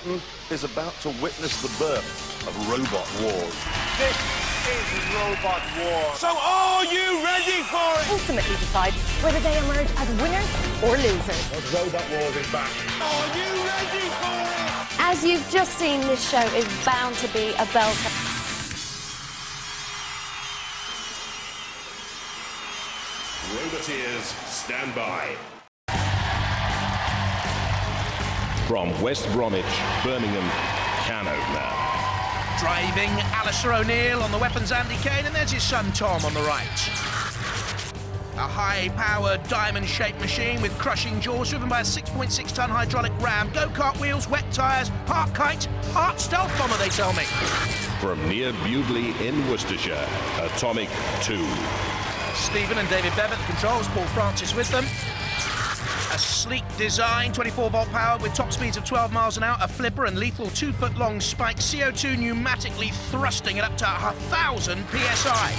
Britain is about to witness the birth of robot wars. This is Robot War. So are you ready for it? Ultimately decide whether they emerge as winners or losers. Robot Wars is back. Are you ready for it? As you've just seen, this show is bound to be a belter. Roboteers, stand by. From West Bromwich, Birmingham, can opener. Driving Alistair O'Neill on the weapons Andy Kane, and there's his son Tom on the right. A high-powered diamond-shaped machine with crushing jaws driven by a 6.6-ton hydraulic ram, go-kart wheels, wet tyres, park kite, art stealth bomber, they tell me. From near Bewdley in Worcestershire, Atomic 2. Stephen and David Bev at the controls, Paul Francis with them. A sleek design, 24-volt power with top speeds of 12 miles an hour, a flipper and lethal 2-foot-long spike, CO2 pneumatically thrusting it up to 1,000 PSI.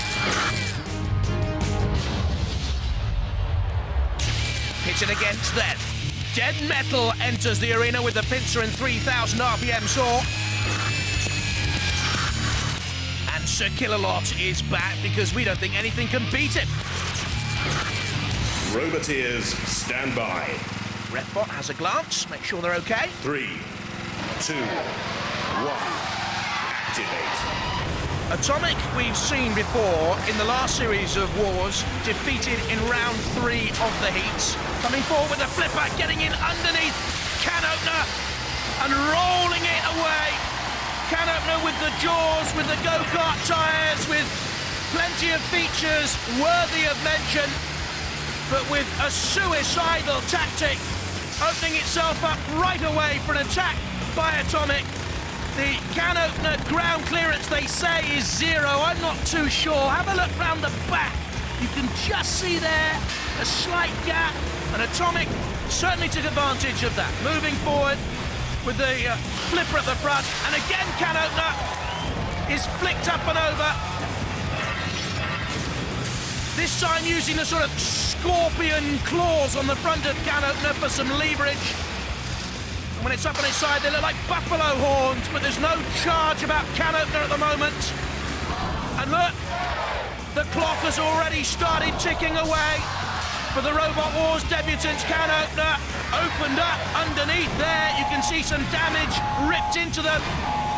Pitching against them. Dead Metal enters the arena with the pincer and 3,000 RPM saw. And Sir Killalot is back because we don't think anything can beat him. Roboteers, stand by. Refbot has a glance, make sure they're okay. 3, 2, 1, activate. Atomic, we've seen before in the last series of wars, defeated in round 3 of the heats. Coming forward with a flipper, getting in underneath can opener and rolling it away. Can opener with the jaws, with the go-kart tyres, with plenty of features worthy of mention, but with a suicidal tactic, opening itself up right away for an attack by Atomic. The can opener ground clearance, they say, is 0. I'm not too sure. Have a look round the back. You can just see there a slight gap, and Atomic certainly took advantage of that. Moving forward with the flipper at the front, and again can opener is flicked up and over. This time using the sort of scorpion claws on the front of can opener for some leverage. And when it's up on its side, they look like buffalo horns, but there's no charge about can opener at the moment. And look, the clock has already started ticking away for the Robot Wars debutants. Can opener opened up underneath there. You can see some damage ripped into them.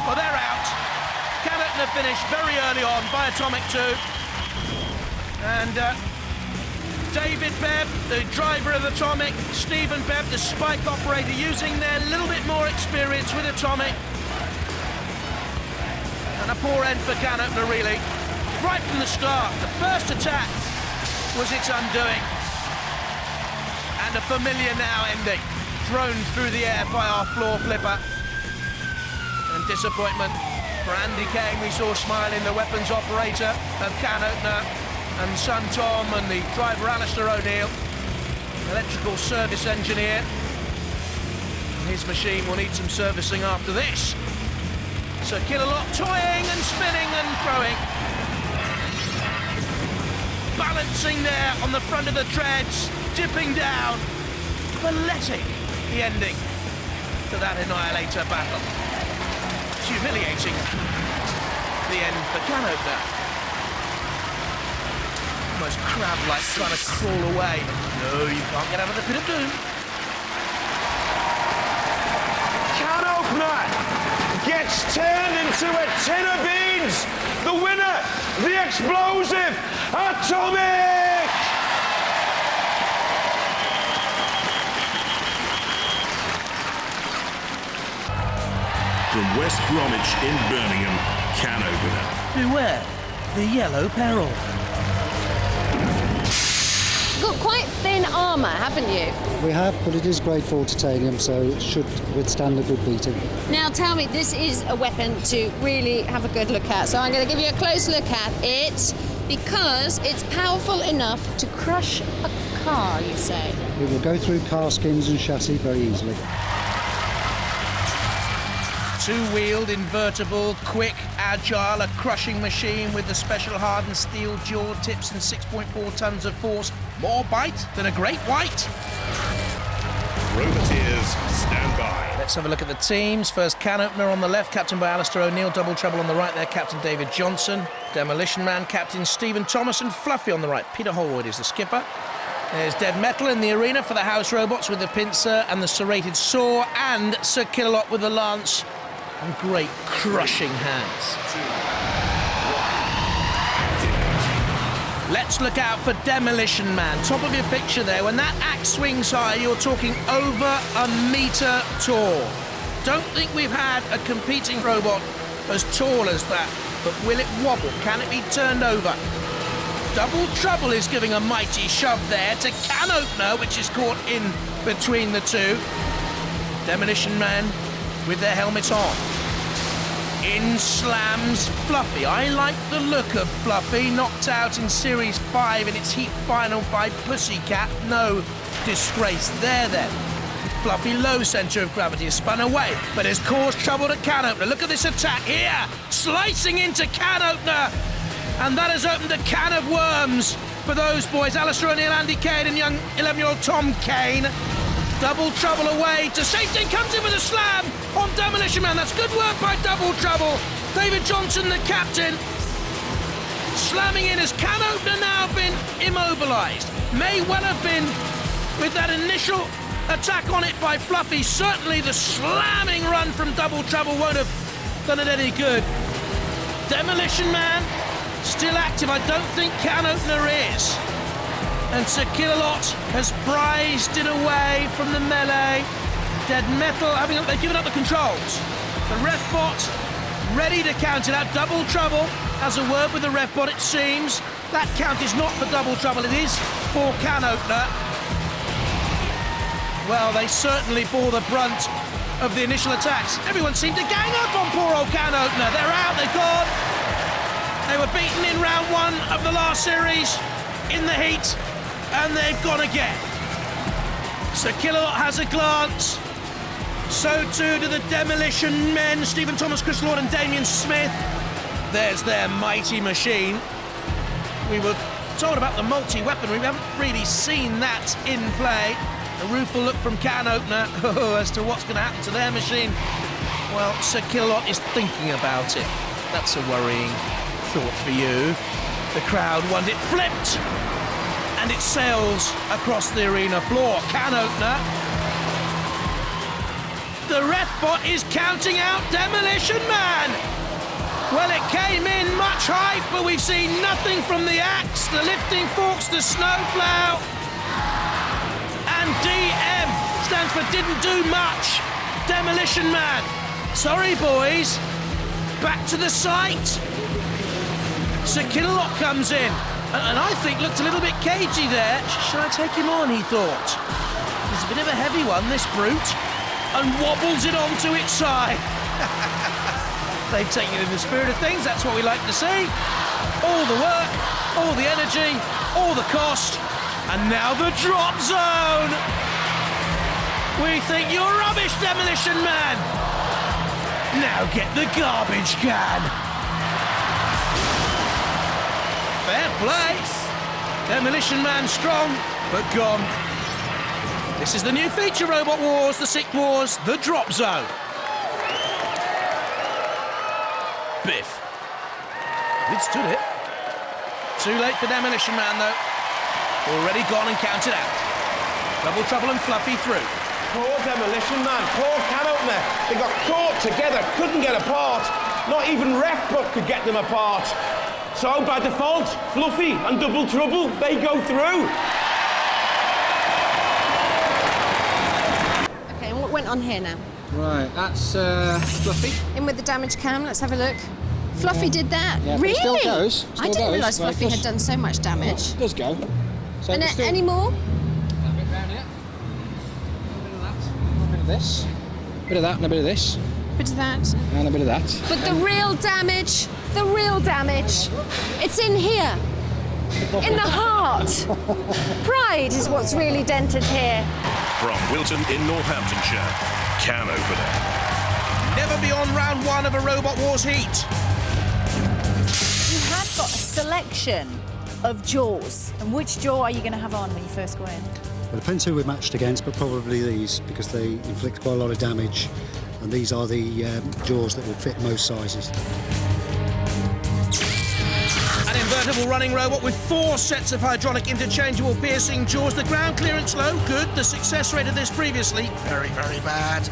Well, they're out. Can opener finished very early on by Atomic 2. And David Bev, the driver of Atomic, Stephen Bev, the spike operator, using their little bit more experience with Atomic. And a poor end for can opener, really. Right from the start, the first attack was its undoing. And a familiar now ending, thrown through the air by our floor flipper. And disappointment for Andy Kane. We saw smiling the weapons operator of can opener, and son Tom, and the driver Alistair O'Neill, electrical service engineer. His machine will need some servicing after this. So Killalot toying and spinning and throwing. Balancing there on the front of the treads, dipping down, balleting the ending to that Annihilator battle. It's humiliating, the end for can opener. Almost crab-like, trying to crawl away. No, you can't get out of the pit of doom. Can opener gets turned into a tin of beans. The winner, the explosive Atomic! From West Bromwich in Birmingham, can opener. Beware the yellow peril. You've got quite thin armour, haven't you? We have, but it is grade 4 titanium, so it should withstand a good beating. Now tell me, this is a weapon to really have a good look at. So I'm going to give you a close look at it because it's powerful enough to crush a car, you say? It will go through car skins and chassis very easily. Two-wheeled, invertible, quick, agile, a crushing machine with the special hardened steel jaw tips and 6.4 tons of force. More bite than a great white. Roboteers, Operators, stand by. Let's have a look at the teams. First can opener on the left, captained by Alistair O'Neill. Double Trouble on the right there, Captain David Johnson. Demolition Man, Captain Stephen Thomas, and Fluffy on the right. Peter Holroyd is the skipper. There's Dead Metal in the arena for the house robots with the pincer and the serrated saw, and Sir Killalot with the lance and great crushing hands. Let's look out for Demolition Man. Top of your picture there. When that axe swings high, you're talking over a metre tall. Don't think we've had a competing robot as tall as that, but will it wobble? Can it be turned over? Double Trouble is giving a mighty shove there to Can Opener, which is caught in between the two. Demolition Man with their helmets on. In slams Fluffy. I like the look of Fluffy, knocked out in Series 5 in its heat final by Pussycat. No disgrace there then. Fluffy low centre of gravity is spun away, but has caused trouble to Can Opener. Look at this attack here, slicing into Can Opener, and that has opened a can of worms for those boys, Alistair O'Neill, Andy Kane, and young 11-year-old Tom Kane. Double Trouble away to safety, comes in with a slam on Demolition Man. That's good work by Double Trouble. David Johnson, the captain, slamming in. Has Can Opener now been immobilised? May well have been with that initial attack on it by Fluffy. Certainly the slamming run from Double Trouble won't have done it any good. Demolition Man still active. I don't think Can Opener is. And Sir Killalot has prized it away from the melee. Dead Metal, they've given up the controls. The ref bot ready to count it out. Double Trouble has a word with the ref bot, it seems. That count is not for Double Trouble, it is for Can Opener. Well, they certainly bore the brunt of the initial attacks. Everyone seemed to gang up on poor old Can Opener. They're out, they're gone. They were beaten in round 1 of the last series in the heat, and they've gone again. Sir Killalot has a glance. So too do the Demolition Men, Stephen Thomas, Chris Lord and Damien Smith. There's their mighty machine. We were told about the multi-weaponry. We haven't really seen that in play. A rueful look from Can Opener as to what's going to happen to their machine. Well, Sir Killalot is thinking about it. That's a worrying thought for you. The crowd want it flipped, and it sails across the arena floor. Can Opener. The ref bot is counting out Demolition Man. Well, it came in much hype, but we've seen nothing from the axe, the lifting forks, the snowplow. And DM stands for didn't do much. Demolition Man. Sorry, boys. Back to the site. Sir Killalot comes in, and I think looked a little bit cagey there. Should I take him on, he thought. He's a bit of a heavy one, this brute, and wobbles it onto its side. They've taken it in the spirit of things, that's what we like to see. All the work, all the energy, all the cost, and now the drop zone. We think you're rubbish, Demolition Man. Now get the garbage can. Fair play. Demolition Man strong, but gone. This is the new feature, Robot Wars, the Sick Wars, the Drop Zone. Biff. Withstood it. Too late for Demolition Man, though. Already gone and counted out. Double Trouble and Fluffy through. Poor Demolition Man, poor Can Opener. They got caught together, couldn't get apart. Not even Ref Buck could get them apart. So by default, Fluffy and Double Trouble, they go through. Okay, and what went on here now? Right, that's Fluffy. In with the damage cam, let's have a look. Fluffy did that? Yeah, but really? it still goes. I didn't realise Fluffy had done so much damage. It does go. So And still... any more? A bit round here. A bit of that. A bit of this. A bit of that and a bit of this. Bit of that. And a bit of that. But the real damage, it's in here. In the heart. Pride is what's really dented here. From Wilton in Northamptonshire, Can Opener. Never beyond round 1 of a Robot Wars heat. You have got a selection of jaws. And which jaw are you going to have on when you first go in? Well, it depends who we're matched against, but probably these, because they inflict quite a lot of damage, and these are the jaws that will fit most sizes. An invertible running robot with 4 sets of hydraulic interchangeable piercing jaws. The ground clearance low, good. The success rate of this previously, very, very bad.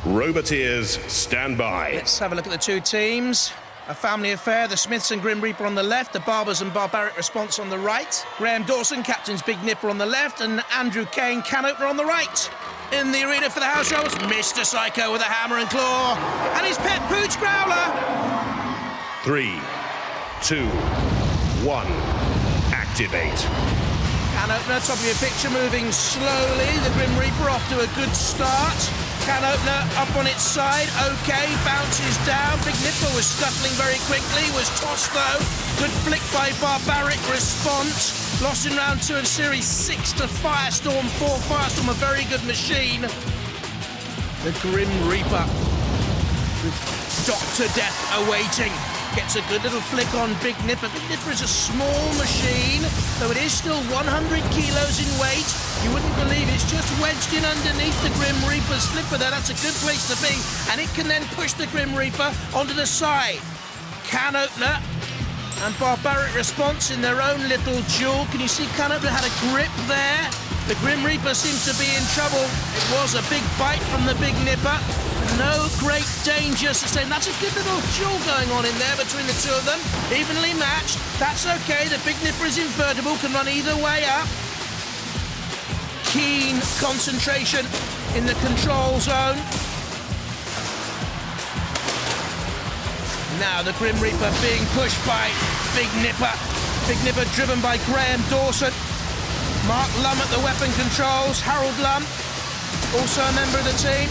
Roboteers, stand by. Let's have a look at the two teams. A family affair, the Smiths and Grim Reaper on the left, the Barbers and Barbaric Response on the right. Graham Dawson, captain's Big Nipper on the left, and Andrew Kane, can opener on the right. In the arena for the house robots, Mr. Psycho with a hammer and claw, and his pet pooch Growler. 3, 2, 1, activate. Can opener, top of your picture, moving slowly. The Grim Reaper off to a good start. Can opener up on its side, okay, bounces down. Big Nipper was scuttling very quickly, was tossed though. Good flick by Barbaric Response. Lost in round 2 and series 6 to Firestorm 4. Firestorm, a very good machine. The Grim Reaper with Dr. Death awaiting. Gets a good little flick on Big Nipper. Big Nipper is a small machine, though it is still 100 kilos in weight. You wouldn't believe it's just wedged in underneath the Grim Reaper's slipper there. That's a good place to be. And it can then push the Grim Reaper onto the side. Can opener and Barbaric Response in their own little duel. Can you see Can opener had a grip there? The Grim Reaper seems to be in trouble. It was a big bite from the Big Nipper. No great danger sustained. That's a good little duel going on in there between the two of them. Evenly matched. That's okay. The Big Nipper is invertible, can run either way up. Keen concentration in the control zone. Now the Grim Reaper being pushed by Big Nipper. Big Nipper driven by Graham Dawson. Mark Lum at the weapon controls. Harold Lum, also a member of the team.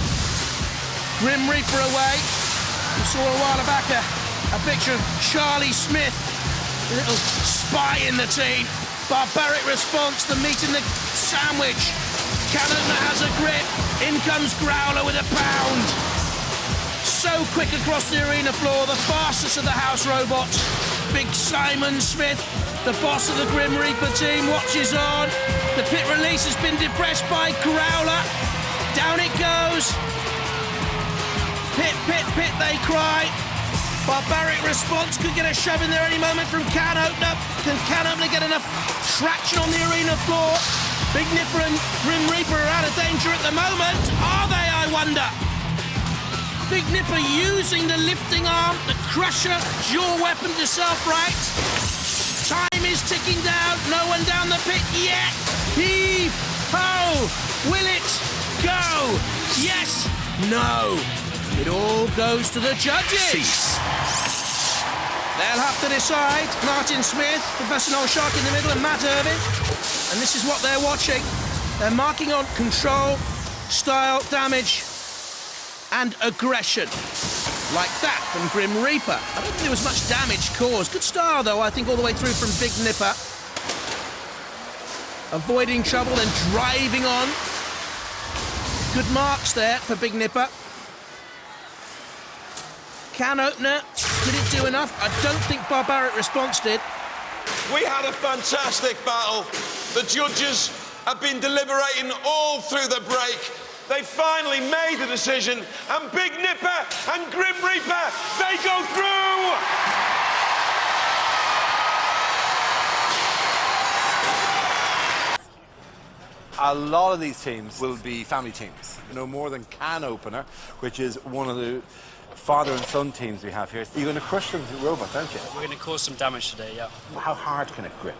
Grim Reaper away. We saw a while back a picture of Charlie Smith, a little spy in the team. Barbaric Response, the meat in the sandwich. Can opener has a grip. In comes Growler with a pound. So quick across the arena floor, the fastest of the house robots. Big Simon Smith, the boss of the Grim Reaper team, watches on. The pit release has been depressed by Growler. Down it goes. Pit, pit, pit, they cry. Barbaric Response could get a shove in there any moment from Can opener. Can opener get enough traction on the arena floor? Big Nipper and Grim Reaper are out of danger at the moment. Are they, I wonder? Big Nipper using the lifting arm, the crusher, dual weapon to self-right. Time is ticking down. No one down the pit yet. Heave, ho, will it go? Yes, no. It all goes to the judges. Cease. They'll have to decide. Martin Smith, Professor Noel Shark in the middle, and Matt Irvin. And this is what they're watching. They're marking on control, style, damage, and aggression. Like that from Grim Reaper. I don't think there was much damage caused. Good style, though, I think, all the way through from Big Nipper. Avoiding trouble and driving on. Good marks there for Big Nipper. Can opener, did it do enough? I don't think Barbaric Response did. We had a fantastic battle. The judges have been deliberating all through the break. They finally made the decision, and Big Nipper and Grim Reaper, they go through! A lot of these teams will be family teams. You know, more than Can Opener, which is one of the father and son teams we have here. You're going to crush them with robots, aren't you? We're going to cause some damage today, yeah. How hard can it grip?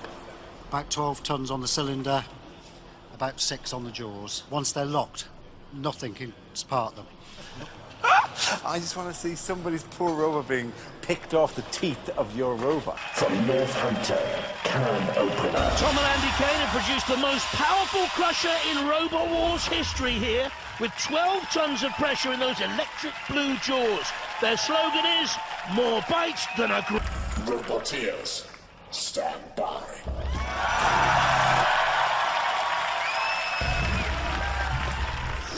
About 12 tons on the cylinder, about 6 on the jaws. Once they're locked, nothing can part them. I just want to see somebody's poor robot being picked off the teeth of your robot. From Northampton, Can Opener. Tom and Andy Kane have produced the most powerful crusher in Robot Wars history here, with 12 tons of pressure in those electric blue jaws. Their slogan is, more bites than a... Roboteers, stand by.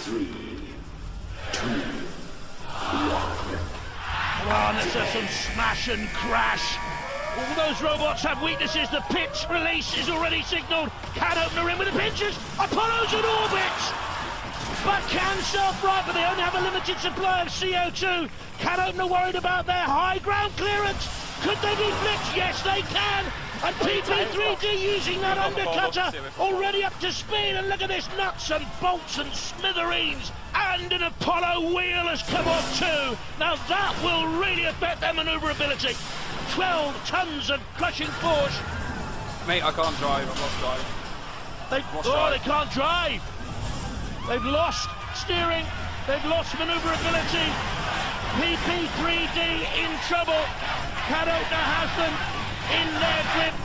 3, 2, 1. Come on, let's have some smash and crash. All those robots have weaknesses. The pitch release is already signalled. Can opener in with the pinches. Apollo's in orbit. But can self-right, but they only have a limited supply of CO2. Can opener worried about their high ground clearance. Could they be flipped? Yes, they can. And PP3D using that undercutter, already up to speed. And look at this, nuts and bolts and smithereens. And an Apollo wheel has come off too. Now that will really affect their manoeuvrability. 12 tons of crushing force. Mate, I can't drive. I've lost drive. They can't drive. They've lost steering. They've lost manoeuvrability. PP3D in trouble. Can opener has them in their grip.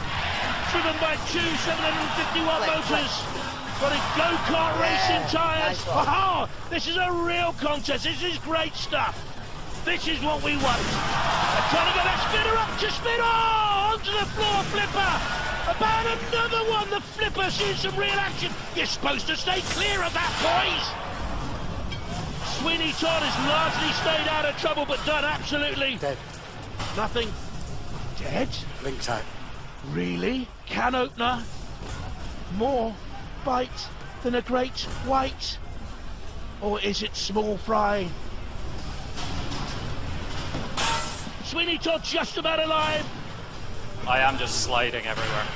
Driven by two 750-watt motors. Got his go-kart racing tyres. Oh, this is a real contest. This is great stuff. This is what we want. They're trying to get that spinner up to spin. Oh, onto the floor flipper. About another one. The flipper seeing some real action. You're supposed to stay clear of that, boys. Sweeney Todd has largely stayed out of trouble, but done absolutely Dead. nothing. Dead? Linked out. Really? Can opener? More bite than a great white? Or is it small fry? Sweeney Todd just about alive. I am just sliding everywhere.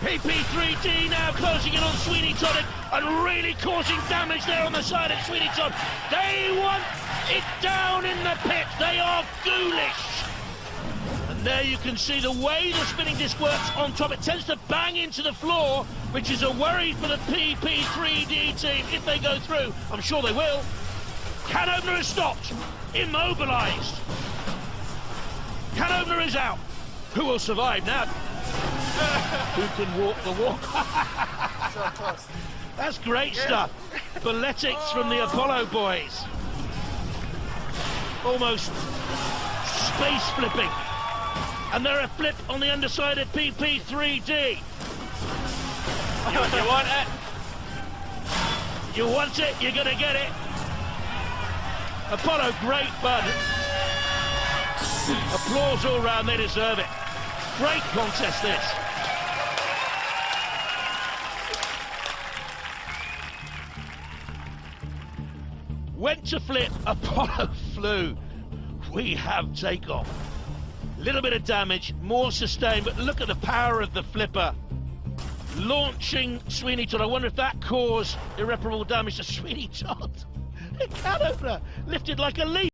PP3D now closing in on Sweeney Todd and really causing damage there on the side of Sweeney Todd. They want it down in the pit. They are ghoulish. And there you can see the way the spinning disc works on top. It tends to bang into the floor, which is a worry for the PP3D team if they go through. I'm sure they will. Can opener is stopped. Immobilised. Can opener is out. Who will survive now? Who can walk the walk? That's great stuff. Balletics from the Apollo boys. Almost space flipping. And they're a flip on the underside of PP3D. You want it? You want it, you're gonna get it. Apollo, great bud. Applause all round, they deserve it. Great contest this. Went to flip, Apollo flew. We have takeoff. Little bit of damage, more sustained, but look at the power of the flipper. Launching Sweeney Todd. I wonder if that caused irreparable damage to Sweeney Todd. The can opener lifted like a leaf.